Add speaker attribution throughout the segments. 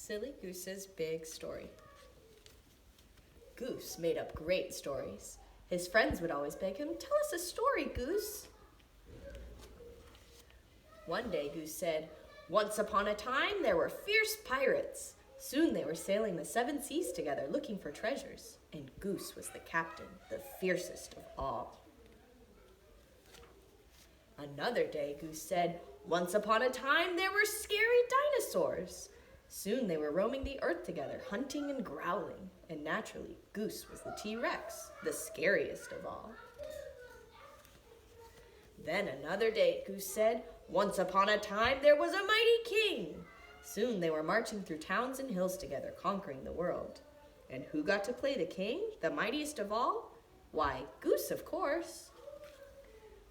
Speaker 1: Silly Goose's Big Story. Goose made up great stories. His friends would always beg him, "Tell us a story, Goose." One day Goose said, "Once upon a time there were fierce pirates. Soon they were sailing the 7 seas together looking for treasures, and Goose was the captain, the fiercest of all." Another day Goose said, "Once upon a time there were scary dinosaurs. Soon they were roaming the earth together, hunting and growling, and naturally Goose was the T-Rex, the scariest of all." Then another day Goose said, "Once upon a time there was a mighty king. Soon they were marching through towns and hills together, conquering the world. And who got to play the king, the mightiest of all? Why, Goose, of course."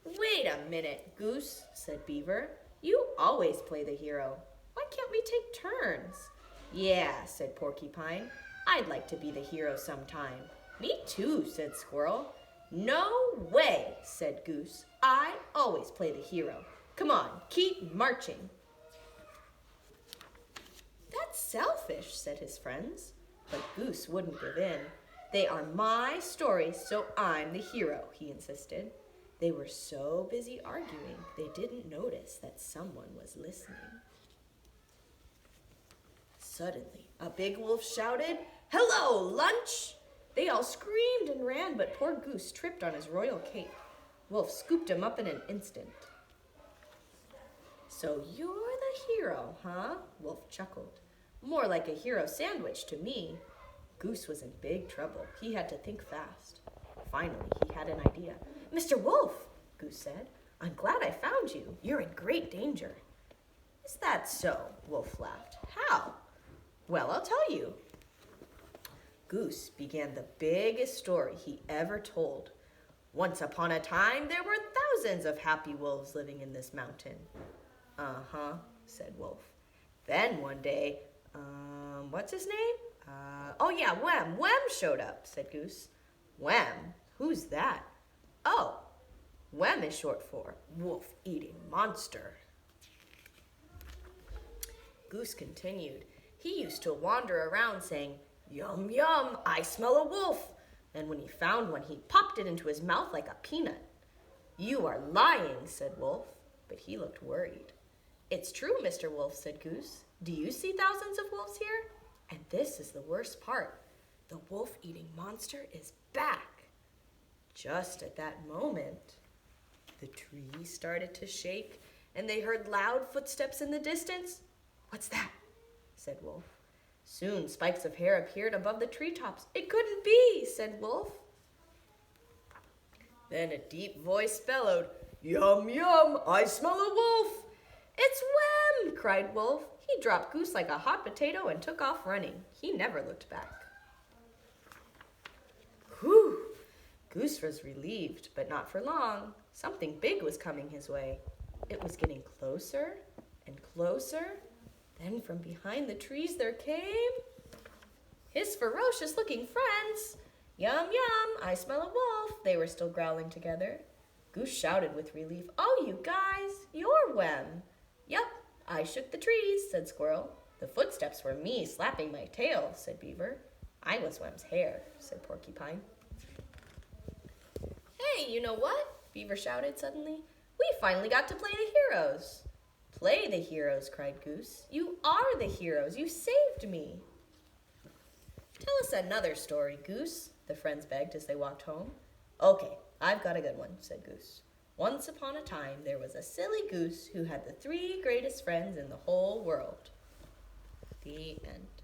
Speaker 1: "Wait a minute, Goose," said Beaver. "You always play the hero. Why can't we take turns?" "Yeah," said Porcupine. "I'd like to be the hero sometime." "Me too," said Squirrel. "No way," said Goose. "I always play the hero. Come on, keep marching." "That's selfish," said his friends. But Goose wouldn't give in. "They are my stories, so I'm the hero," he insisted. They were so busy arguing, they didn't notice that someone was listening. Suddenly, a big wolf shouted, "Hello, lunch!" They all screamed and ran, but poor Goose tripped on his royal cape. Wolf scooped him up in an instant. "So you're the hero, huh?" Wolf chuckled. "More like a hero sandwich to me." Goose was in big trouble. He had to think fast. Finally, he had an idea. "Mr. Wolf," Goose said, "I'm glad I found you. You're in great danger." "Is that so?" Wolf laughed. "How?" "Well, I'll tell you." Goose began the biggest story he ever told. "Once upon a time, there were thousands of happy wolves living in this mountain." "Uh-huh," said Wolf. "Then one day, what's his name? Oh yeah, Wem showed up," said Goose. "Wem? Who's that?" "Oh, Wem is short for wolf-eating monster." Goose continued. He used to wander around saying, "Yum, yum, I smell a wolf." And when he found one, he popped it into his mouth like a peanut. "You are lying," said Wolf, but he looked worried. "It's true, Mr. Wolf," said Goose. "Do you see thousands of wolves here? And this is the worst part. The wolf-eating monster is back." Just at that moment, the trees started to shake, and they heard loud footsteps in the distance. "What's that?" said Wolf. Soon spikes of hair appeared above the treetops. "It couldn't be," said Wolf. Then a deep voice bellowed, "Yum, yum, I smell a wolf." "It's Wem!" cried Wolf. He dropped Goose like a hot potato and took off running. He never looked back. Whew! Goose was relieved, but not for long. Something big was coming his way. It was getting closer and closer. Then from behind the trees there came his ferocious-looking friends. "Yum, yum, I smell a wolf." They were still growling together. Goose shouted with relief, "Oh, you guys, you're Wem." "Yup, I shook the trees," said Squirrel. "The footsteps were me slapping my tail," said Beaver. "I was Wem's hair," said Porcupine. "Hey, you know what?" Beaver shouted suddenly. "We finally got to play the heroes." "Play the heroes," cried Goose. "You are the heroes. You saved me." "Tell us another story, Goose," the friends begged as they walked home. "Okay, I've got a good one," said Goose. "Once upon a time, there was a silly goose who had the 3 greatest friends in the whole world." The end.